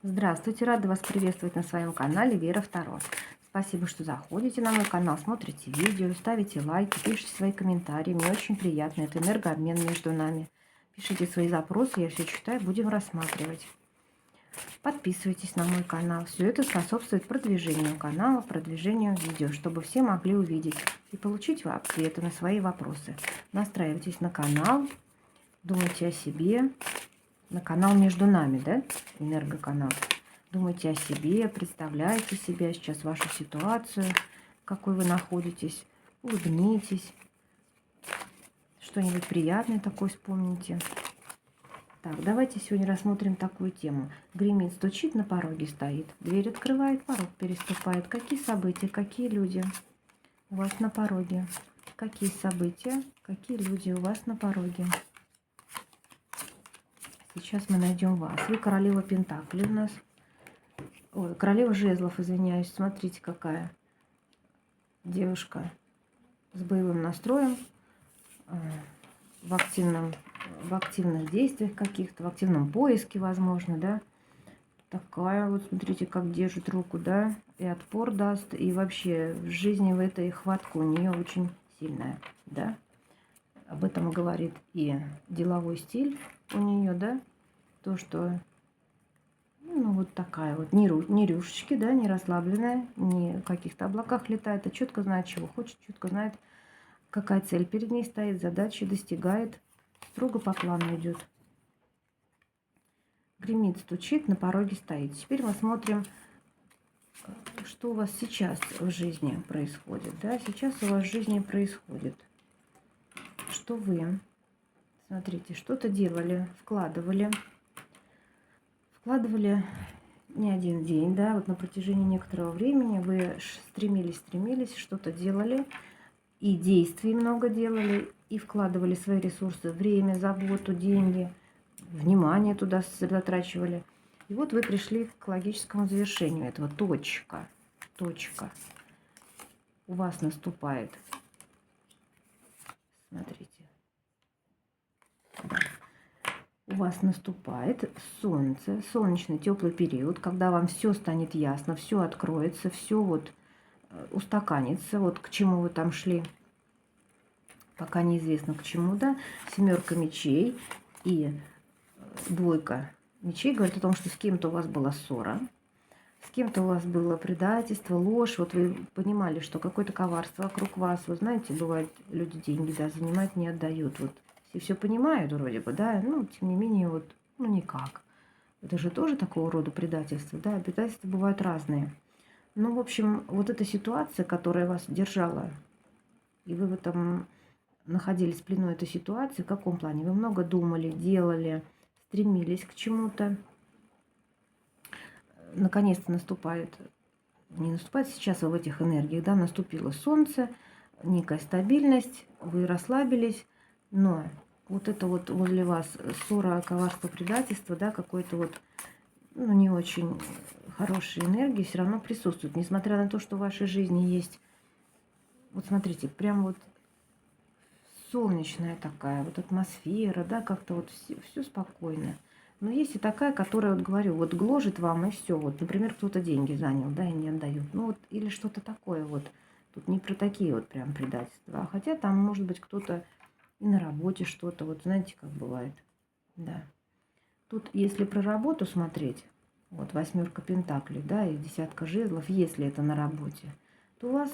Здравствуйте, рада вас приветствовать на своем канале Вера в Таро. Спасибо, что заходите на мой канал, смотрите видео, ставите лайки, пишите свои комментарии. Мне очень приятно, это энергообмен между нами. Пишите свои запросы, я все читаю, будем рассматривать. Подписывайтесь на мой канал. Все это способствует продвижению канала, продвижению видео, чтобы все могли увидеть и получить ответы на свои вопросы. Настраивайтесь на канал, думайте о себе. На канал между нами, да, энергоканал. Думайте о себе, представляйте себе сейчас вашу ситуацию, в какой вы находитесь, улыбнитесь, что-нибудь приятное такое вспомните. Так, давайте сегодня рассмотрим такую тему. Гремит, стучит, на пороге стоит, дверь открывает, порог переступает. Какие события, какие люди у вас на пороге? Какие события, какие люди у вас на пороге? Сейчас мы найдем вас. Вы королева Пентаклей у нас. Ой, королева жезлов, извиняюсь. Смотрите, какая девушка с боевым настроем, в активных действиях каких-то, в активном поиске, возможно, да. Такая вот, смотрите, как держит руку, да, и отпор даст, и вообще в жизни в этой хватка у нее очень сильная, да. Об этом говорит и деловой стиль у нее, да, то, что, ну, вот такая вот, не рюшечки, да, не расслабленная, не в каких-то облаках летает, а четко знает, чего хочет, четко знает, какая цель перед ней стоит, задачи достигает, строго по плану идет. Гремит, стучит, на пороге стоит. Теперь мы смотрим, что у вас сейчас в жизни происходит, да, сейчас у вас в жизни происходит, что вы, смотрите, что-то делали, вкладывали не один день, да, вот на протяжении некоторого времени вы стремились, что-то делали, и действий много делали, и вкладывали свои ресурсы, время, заботу, деньги, внимание туда сосредотачивали. И вот вы пришли к логическому завершению этого. Точка. У вас наступает. Смотрите. У вас наступает солнце, солнечный теплый период, когда вам все станет ясно, все откроется, все вот устаканится, вот к чему вы там шли, пока неизвестно к чему, да. Семерка мечей и двойка мечей говорит о том, что с кем-то у вас была ссора, с кем-то у вас было предательство, ложь, вот вы понимали, что какое-то коварство вокруг вас, вы знаете, бывает, люди деньги, да, занимают, не отдают, вот все понимают вроде бы, да, ну, тем не менее, вот, ну, никак. Это же тоже такого рода предательство, да, предательства бывают разные. Ну, в общем, вот эта ситуация, которая вас держала, и вы в этом находились в плену этой ситуации, в каком плане? Вы много думали, делали, стремились к чему-то. Наконец-то наступает, не наступает, сейчас вы в этих энергиях, да, наступило солнце, некая стабильность, вы расслабились, но вот это вот возле вас ссора, коварство, предательство, да, какой-то вот, ну, не очень хорошей энергии все равно присутствует, несмотря на то, что в вашей жизни есть, вот смотрите, прям вот солнечная такая вот атмосфера, да, как-то вот все спокойно. Но есть и такая, которая, вот говорю, вот гложет вам и все. Вот, например, кто-то деньги занял, да, и не отдают. Ну вот, или что-то такое вот. Тут не про такие вот прям предательства. А хотя там может быть кто-то и на работе что-то, вот знаете, как бывает. Да. Тут, если про работу смотреть, вот восьмерка пентаклей, да, и десятка жезлов, если это на работе, то у вас,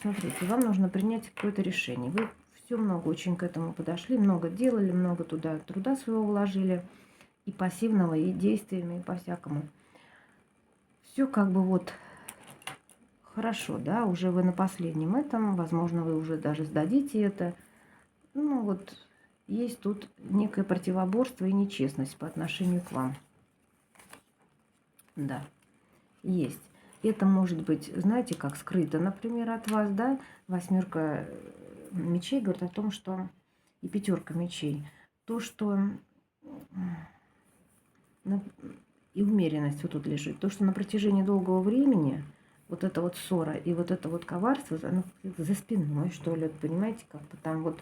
смотрите, вам нужно принять какое-то решение. Вы все много очень к этому подошли, много делали, много туда труда своего вложили, и пассивного, и действиями, и по-всякому. Все как бы вот хорошо, да, уже вы на последнем этом, возможно, вы уже даже сдадите это. Ну вот есть тут некое противоборство и нечестность по отношению к вам. Да, есть. Это может быть, знаете, как скрыто, например, от вас, да, восьмерка мечей говорит о том, что и пятерка мечей, то, что и умеренность вот тут лежит, то, что на протяжении долгого времени вот эта вот ссора и вот это вот коварство, оно за спиной, что ли, понимаете, как-то там вот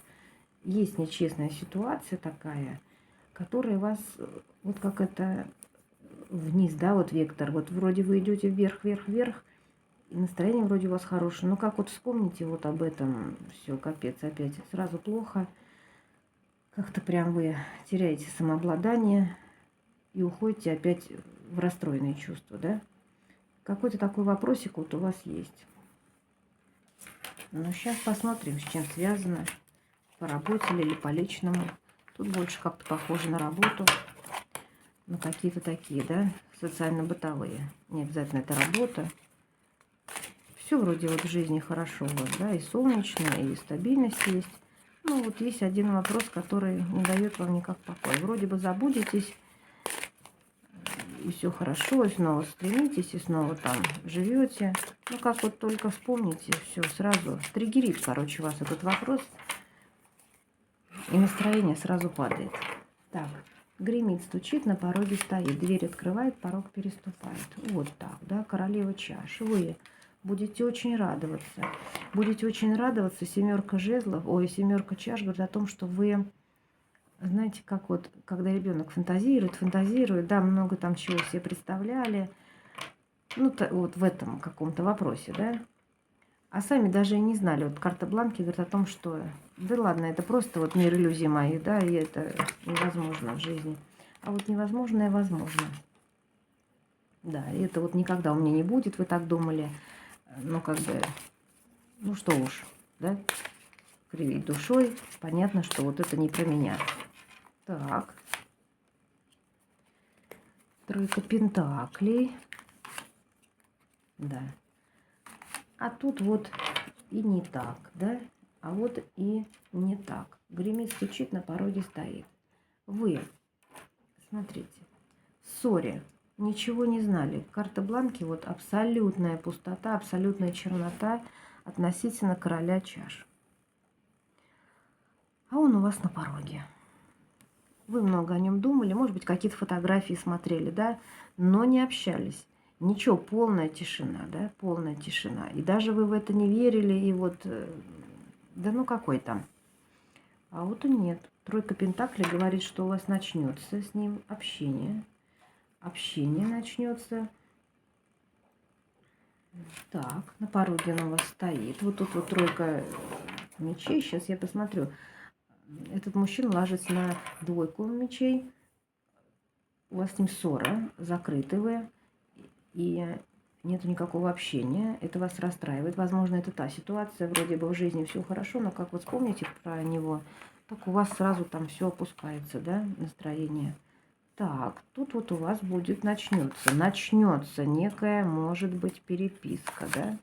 есть нечестная ситуация такая, которая вас вот как это вниз, да, вот вектор. Вот вроде вы идете вверх, вверх, вверх, и настроение вроде у вас хорошее. Но как вот вспомните вот об этом, все, капец, опять сразу плохо. Как-то прям вы теряете самообладание и уходите опять в расстроенные чувства, да? Какой-то такой вопросик вот у вас есть. Ну, сейчас посмотрим, с чем связано. По работе или по личному. Тут больше как-то похоже на работу. На какие-то такие, да, социально-бытовые. Не обязательно это работа. Все вроде вот в жизни хорошо у вас, да, и солнечно, и стабильность есть. Ну, вот есть один вопрос, который не дает вам никак покоя. Вроде бы забудетесь, и все хорошо, и снова стремитесь, и снова там живете. Ну, как вот только вспомните, все сразу триггерит, короче, вас этот вопрос, и настроение сразу падает. Так, гремит, стучит, на пороге стоит, дверь открывает, порог переступает. Вот так, да, королева чаш. Вы будете очень радоваться. Будете очень радоваться. Семерка жезлов, ой, семерка чаш говорит о том, что вы, знаете, как вот, когда ребенок фантазирует, да, много там чего себе представляли, ну, вот в этом каком-то вопросе, да, а сами даже и не знали. Вот карта Бланки говорит о том, что да ладно, это просто вот мир иллюзий моих, да, и это невозможно в жизни. А вот невозможное возможно. Да, и это вот никогда у меня не будет, вы так думали. Ну, как бы, ну что уж, да, кривить душой. Понятно, что вот это не про меня. Так. Тройка пентаклей. Да. А тут вот и не так, да? А вот и не так. Гремит, стучит, на пороге стоит. Вы, смотрите, в ссоре ничего не знали. Карта Бланки, вот абсолютная пустота, абсолютная чернота относительно короля чаш. А он у вас на пороге. Вы много о нем думали, может быть, какие-то фотографии смотрели, да, но не общались. Ничего, полная тишина, да, полная тишина. И даже вы в это не верили, и вот, да ну какой там. А вот и нет. Тройка пентаклей говорит, что у вас начнется с ним общение. Общение начнется. Так, на пороге он у вас стоит. Вот тут вот тройка мечей. Сейчас я посмотрю. Этот мужчина ложится на двойку мечей. У вас с ним ссора, закрыты вы, и нет никакого общения. Это вас расстраивает. Возможно, это та ситуация, вроде бы в жизни все хорошо, но как вот вспомните про него, так у вас сразу там все опускается, да, настроение. Так, тут вот у вас будет начнется некая, может быть, переписка, да?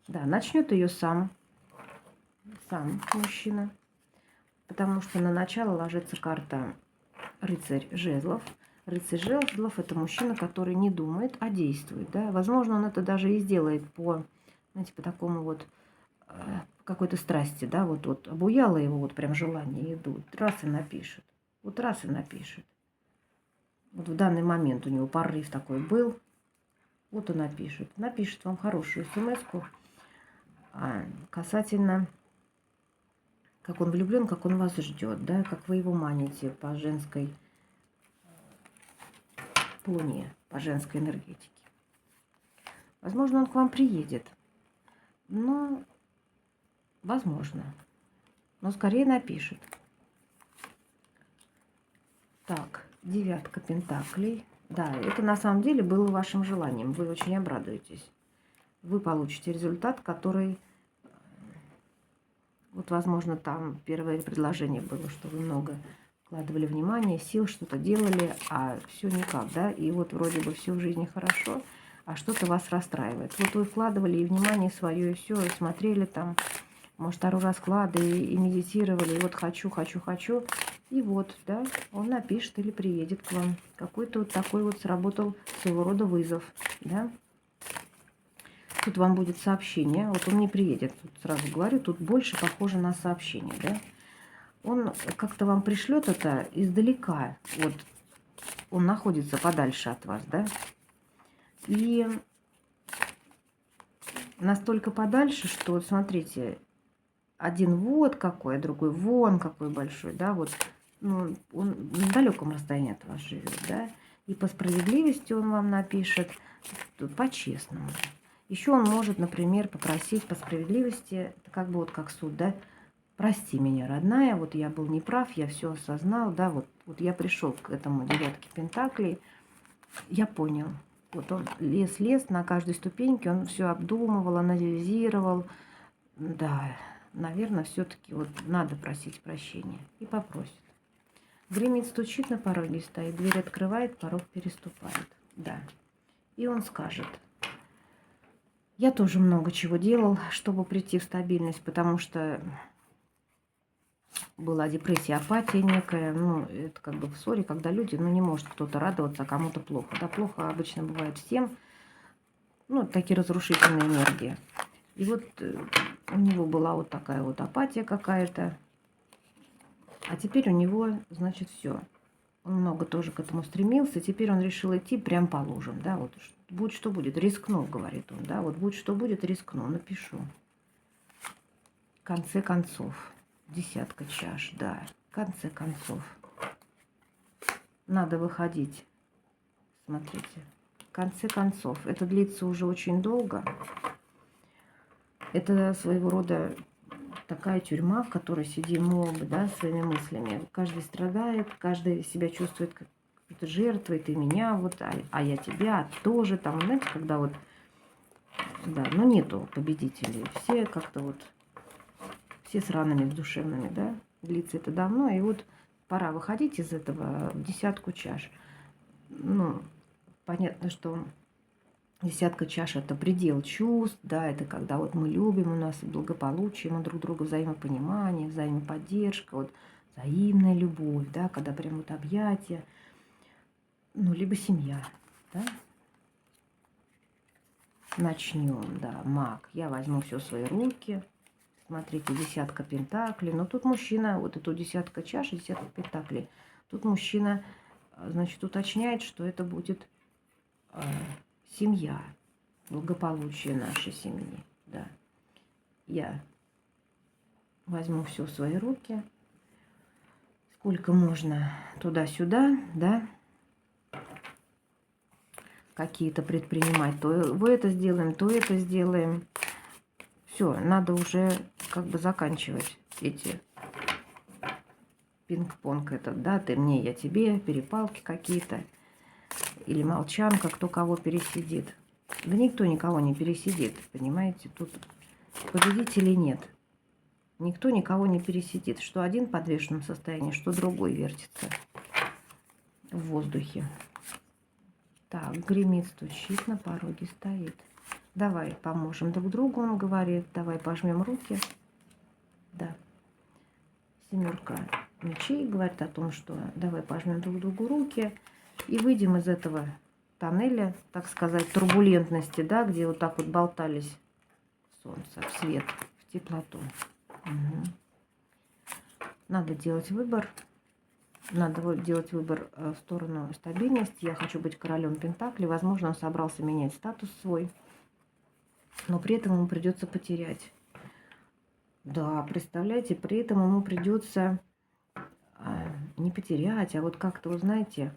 Да, начнет ее сам мужчина, потому что на начало ложится карта рыцарь жезлов. Рыцарь жезлов – это мужчина, который не думает, а действует, да? Возможно, он это даже и сделает по, знаете, по такому вот какой-то страсти, да? Вот обуяло его вот прям желание, идут, раз и напишет, вот раз и напишет. Вот в данный момент у него порыв такой был. Вот он напишет. Напишет вам хорошую смс-ку касательно, как он влюблен, как он вас ждет, да, как вы его маните по женской луне, по женской энергетике. Возможно, он к вам приедет. Но, возможно. Но скорее напишет. Так, девятка пентаклей. Да, это на самом деле было вашим желанием. Вы очень обрадуетесь. Вы получите результат, который... Вот, возможно, там первое предложение было, что вы много вкладывали внимание, сил, что-то делали, а все никак, да? И вот вроде бы все в жизни хорошо, а что-то вас расстраивает. Вот вы вкладывали и внимание свое, и все, и смотрели там, может, Таро расклады, и медитировали, и вот хочу. И вот, да, он напишет или приедет к вам. Какой-то вот такой вот сработал своего рода вызов, да. Тут вам будет сообщение. Вот он не приедет, тут сразу говорю, тут больше похоже на сообщение, да. Он как-то вам пришлет это издалека. Вот он находится подальше от вас, да. И настолько подальше, что, смотрите, один вот какой, а другой вон какой большой, да, вот. Ну, он на далеком расстоянии от вас живет, да. И по справедливости он вам напишет, по-честному. Еще он может, например, попросить по справедливости, это как бы вот как суд, да, прости меня, родная, вот я был неправ, я все осознал, да, вот я пришел к этому девятке пентаклей, я понял. Вот он лез на каждой ступеньке, он все обдумывал, анализировал. Да, наверное, все-таки вот надо просить прощения. И попросит. Гремит, стучит на пороге, стоит, дверь открывает, порог переступает. Да. И он скажет: я тоже много чего делал, чтобы прийти в стабильность, потому что была депрессия, апатия некая. Ну, это как бы в ссоре, когда люди, ну, не может кто-то радоваться, а кому-то плохо. Да, плохо обычно бывает всем. Ну, такие разрушительные энергии. И вот у него была вот такая вот апатия какая-то. А теперь у него, значит, все. Он много тоже к этому стремился. Теперь он решил идти прям по лужам. Да, вот будь что будет, рискну, говорит он. Да, вот будь что будет, рискну, напишу. В конце концов. Десятка чаш, да. В конце концов. Надо выходить. Смотрите. В конце концов. Это длится уже очень долго. Это своего рода такая тюрьма, в которой сидим мы оба, да, своими мыслями. Каждый страдает, каждый себя чувствует как какой-то жертвой, ты меня, вот, а я тебя тоже, там, знаете, когда вот, да, ну нету победителей, все как-то вот, все с ранами душевными, да, длится это давно, и вот пора выходить из этого в десятку чаш. Ну, понятно, что десятка чаш – это предел чувств, да, это когда вот мы любим, у нас благополучие, мы друг друга взаимопонимание, взаимоподдержка, вот взаимная любовь, да, когда прям вот объятия, ну, либо семья, да. Начнем, да, маг. Я возьму все в свои руки. Смотрите, десятка пентаклей. Но тут мужчина, вот эту десятка чаш, десятка пентаклей, тут мужчина, значит, уточняет, что это будет семья, благополучие нашей семьи, да. Я возьму все в свои руки, сколько можно туда-сюда, да, какие-то предпринимать, то вы это сделаем, то это сделаем. Все, надо уже как бы заканчивать эти пинг-понг этот, да, ты мне, я тебе, перепалки какие-то, или молчанка, кто кого пересидит. Да никто никого не пересидит, понимаете, тут победителей нет. Никто никого не пересидит. Что один в подвешенном состоянии, что другой вертится в воздухе. Так, гремит, стучит, на пороге стоит. Давай поможем друг другу, он говорит. Давай пожмем руки. Да. Семерка мечей говорит о том, что давай пожмем друг другу руки и выйдем из этого тоннеля, так сказать, турбулентности, да, где вот так вот болтались солнце, в свет, в теплоту. Угу. Надо делать выбор. Надо делать выбор в сторону стабильности. Я хочу быть королем Пентаклей. Возможно, он собрался менять статус свой, но при этом ему придется потерять. Да, представляете, при этом ему придется не потерять, а вот как-то, вы знаете,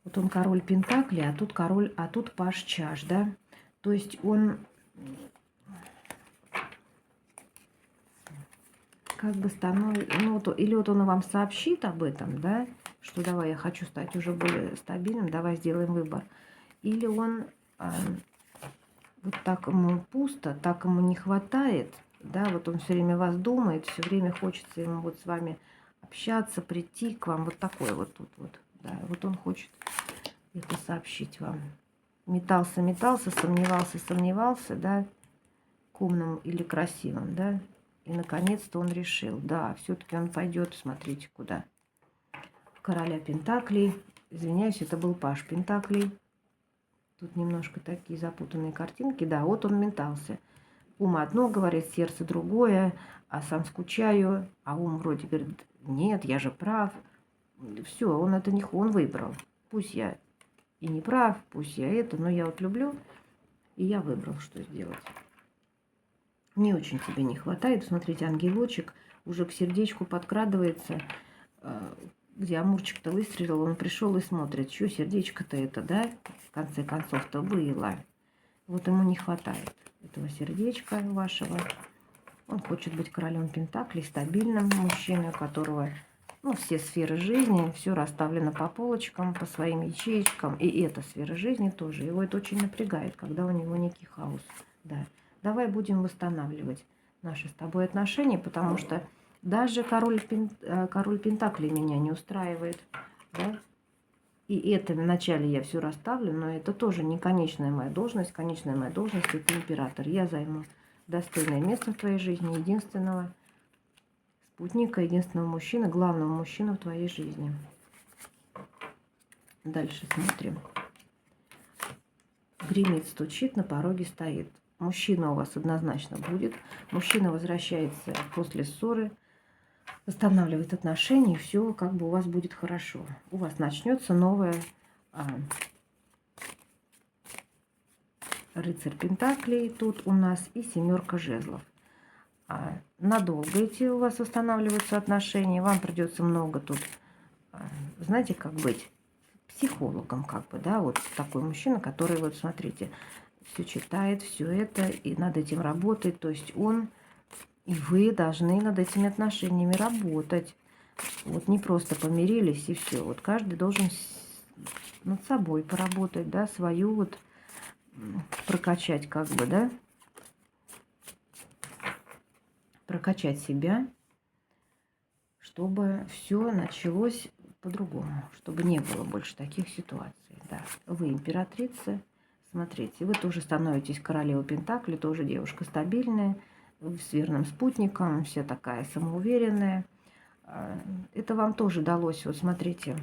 вот он король Пентаклей, а тут король, а тут паж чаш, да? То есть он как бы становится, ну, или вот он вам сообщит об этом, да, что давай, я хочу стать уже более стабильным, давай сделаем выбор. Или он вот так ему пусто, так ему не хватает, да, вот он все время вас думает, все время хочется ему вот с вами общаться, прийти к вам, вот такое вот тут вот, да, вот он хочет это сообщить вам. Метался, метался, сомневался, сомневался, да, к умным или красивым, да, и наконец-то он решил, да, все-таки он пойдет, смотрите, куда. Короля Пентаклей, извиняюсь, это был паж Пентаклей. Тут немножко такие запутанные картинки. Да, вот он метался. Ум одно говорит, сердце другое, а сам скучаю. А ум вроде говорит, нет, я же прав. Все, он это не он выбрал. Пусть я и не прав, пусть я это, но я вот люблю, и я выбрал, что сделать. Мне очень тебе не хватает. Смотрите, ангелочек уже к сердечку подкрадывается. где Амурчик-то выстрелил, он пришел и смотрит, что сердечко-то это, да, в конце концов-то было. Вот ему не хватает этого сердечка вашего. Он хочет быть королем Пентаклей, стабильным мужчиной, у которого, ну, все сферы жизни, все расставлено по полочкам, по своим ячеечкам. И эта сфера жизни тоже. Его это очень напрягает, когда у него некий хаос. Да. Давай будем восстанавливать наши с тобой отношения, потому что даже король Пентаклей меня не устраивает. Да? И это вначале я все расставлю, но это тоже не конечная моя должность. Конечная моя должность – это император. Я займу достойное место в твоей жизни, единственного спутника, единственного мужчины, главного мужчину в твоей жизни. Дальше смотрим. Гремит, стучит, на пороге стоит. Мужчина у вас однозначно будет. Мужчина возвращается после ссоры, восстанавливает отношения, и все как бы у вас будет хорошо. У вас начнется новая рыцарь Пентаклей тут у нас и семерка жезлов. Надолго эти у вас восстанавливаются отношения. Вам придется много тут, знаете, как быть психологом, как бы, да, вот такой мужчина, который, вот смотрите, все читает, все это, и над этим работает. То есть он и вы должны над этими отношениями работать. Вот не просто помирились и все. Вот каждый должен над собой поработать, да, свою вот прокачать, как бы, да, прокачать себя, чтобы все началось по-другому, чтобы не было больше таких ситуаций. Да, вы императрица, смотрите, вы тоже становитесь королевой Пентаклей, тоже девушка стабильная, с верным спутником, вся такая самоуверенная. Это вам тоже далось, вот смотрите,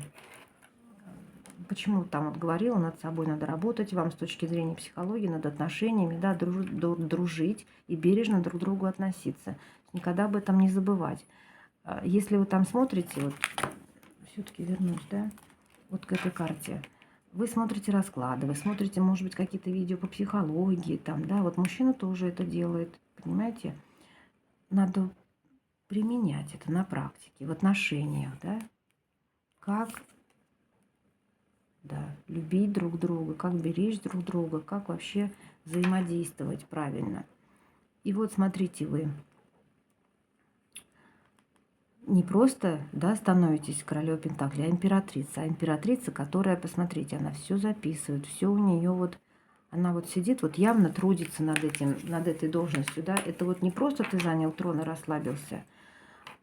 почему там вот говорила, над собой надо работать, вам с точки зрения психологии, над отношениями, да, дружить и бережно друг к другу относиться. Никогда об этом не забывать. Если вы там смотрите, вот все-таки вернусь, да, вот к этой карте, вы смотрите расклады, вы смотрите, может быть, какие-то видео по психологии, там, да, вот мужчина тоже это делает, понимаете? Надо применять это на практике, в отношениях, да, как, да, любить друг друга, как беречь друг друга, как вообще взаимодействовать правильно. И вот смотрите, вы не просто, да, становитесь королевой Пентаклей, а императрица. А императрица, которая, посмотрите, она все записывает, все у нее вот, она вот сидит, вот явно трудится над этим, над этой должностью, да. Это вот не просто ты занял трон и расслабился,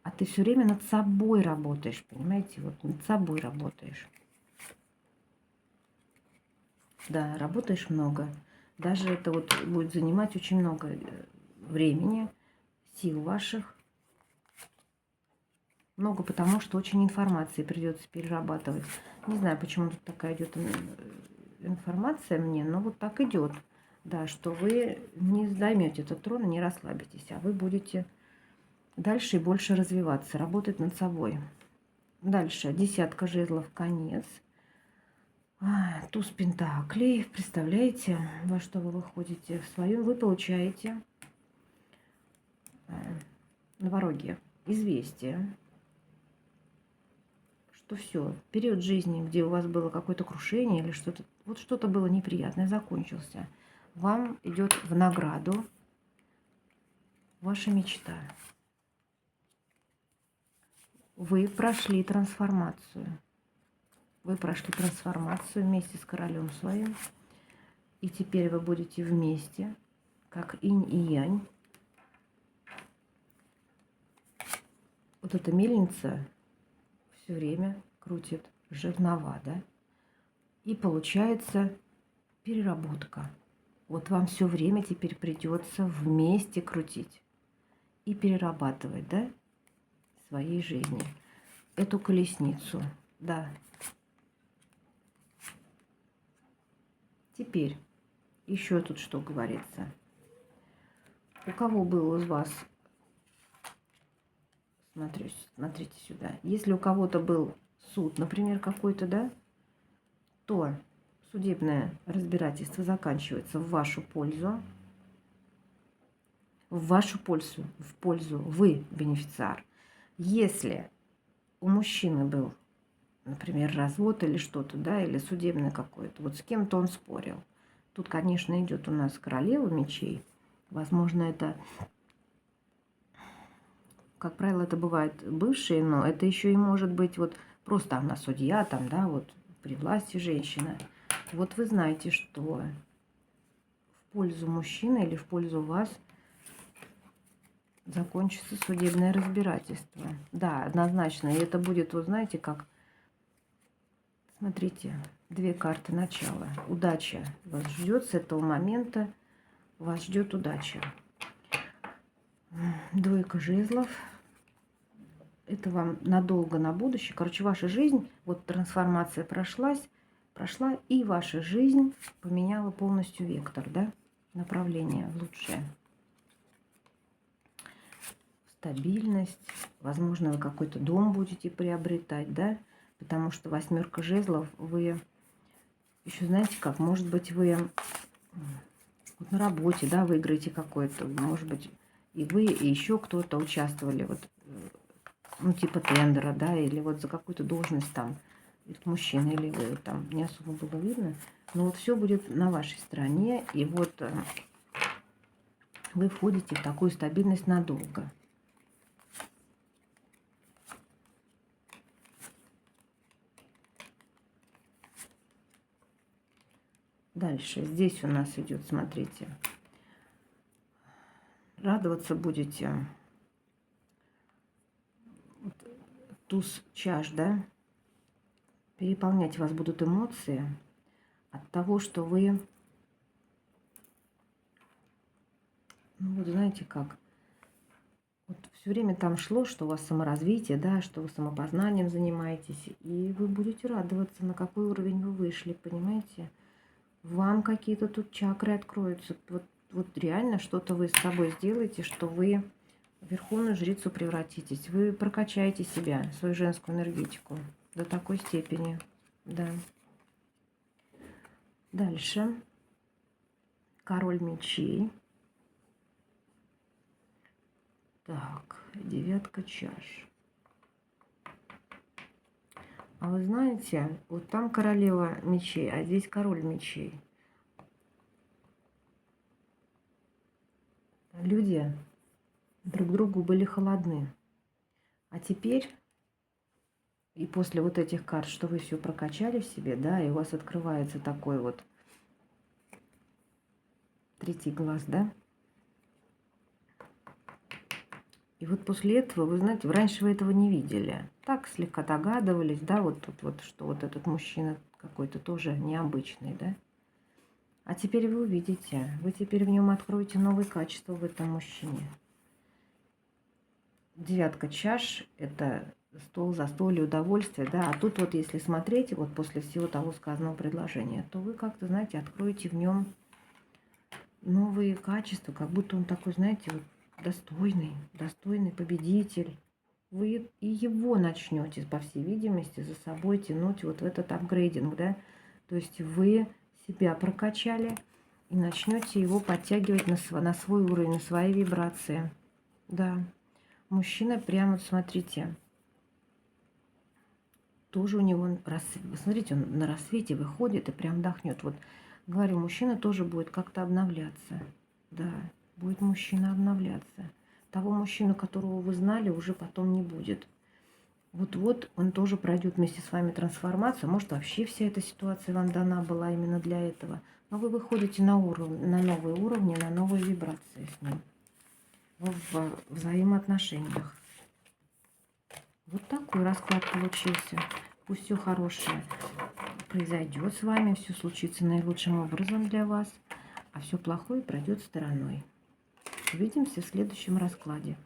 а ты все время над собой работаешь, понимаете, вот над собой работаешь. Да, работаешь много. Даже это вот будет занимать очень много времени, сил ваших. Много, потому что очень информации придется перерабатывать. Не знаю, почему тут такая идет информация мне, но вот так идет. Да, что вы не займете этот трон и не расслабитесь, а вы будете дальше и больше развиваться, работать над собой. Дальше десятка жезлов, конец. Туз пентаклей. Представляете, во что вы выходите? В свою вы получаете Новороге известие, что все, период жизни, где у вас было какое-то крушение или что-то, вот что-то было неприятное, закончился. Вам идет в награду ваша мечта. Вы прошли трансформацию. Вы прошли трансформацию вместе с королем своим. И теперь вы будете вместе, как инь и янь. Вот эта мельница все время крутит жернова, да? И получается переработка. Вот вам все время теперь придется вместе крутить и перерабатывать, да, своей жизни. Эту колесницу, да. Теперь еще тут что говорится. У кого был из вас, смотрите сюда, если у кого-то был суд, например, какой-то, да, то судебное разбирательство заканчивается в вашу пользу. В вашу пользу, вы бенефициар. Если у мужчины был например, развод или что-то, да, или судебное какое-то. Вот с кем-то он спорил. Тут, конечно, идет у нас королева мечей. Возможно, это, как правило, это бывает бывшие, но это еще и может быть вот просто она судья там, да, вот при власти женщина. Вот вы знаете, что в пользу мужчины или в пользу вас закончится судебное разбирательство. Да, однозначно. И это будет, вот знаете, как, смотрите, две карты начала. Удача вас ждет с этого момента. Вас ждет удача. Двойка жезлов. Это вам надолго, на будущее. Короче, ваша жизнь, вот трансформация прошла, и ваша жизнь поменяла полностью вектор, да, направление в лучшее. Стабильность. Возможно, вы какой-то дом будете приобретать, да, потому что восьмерка жезлов, вы еще знаете как, может быть, вы вот на работе, да, выиграете какой-то, может быть, и вы, и еще кто-то участвовали, вот, ну, типа тендера, да, или вот за какую-то должность там, мужчина или вы, там не особо было видно, но вот все будет на вашей стороне, и вот вы входите в такую стабильность надолго. Дальше, здесь у нас идет, смотрите, радоваться будете, вот, туз чаш, да, переполнять вас будут эмоции от того, что вы, ну вот знаете как, вот все время там шло, что у вас саморазвитие, да, что вы самопознанием занимаетесь, и вы будете радоваться, на какой уровень вы вышли, понимаете? Вам какие-то тут чакры откроются, вот реально что-то вы с собой сделаете, что вы в верховную жрицу превратитесь, вы прокачаете себя, свою женскую энергетику до такой степени, да. Дальше. Король мечей. Так, девятка чаш. А вы знаете, вот там королева мечей, а здесь король мечей. Люди друг другу были холодны. А теперь, и после вот этих карт, что вы все прокачали в себе, да, и у вас открывается такой вот третий глаз, да. И вот после этого, вы знаете, раньше вы этого не видели. Так слегка догадывались, да, вот тут вот, что вот этот мужчина какой-то тоже необычный, да. А теперь вы увидите, вы теперь в нем откроете новые качества в этом мужчине. Девятка чаш – это стол, застолье, удовольствие, да. А тут вот, если смотреть, вот после всего того сказанного предложения, то вы как-то, знаете, откроете в нем новые качества, как будто он такой, знаете, вот достойный победитель. Вы и его начнете, по всей видимости, за собой тянуть вот в этот апгрейдинг, да. То есть вы себя прокачали и начнете его подтягивать на свой уровень, на свои вибрации. Да, мужчина прямо, вот смотрите, тоже у него, смотрите, он на рассвете выходит и прям отдохнет. Вот, говорю, мужчина тоже будет как-то обновляться. Да, будет мужчина обновляться. Того мужчину, которого вы знали, уже потом не будет. Вот-вот он тоже пройдет вместе с вами трансформацию. Может, вообще вся эта ситуация вам дана была именно для этого. Но вы выходите на новые уровни, на новые вибрации с ним. В взаимоотношениях. Вот такой расклад получился. Пусть все хорошее произойдет с вами, все случится наилучшим образом для вас, а все плохое пройдет стороной. Увидимся в следующем раскладе.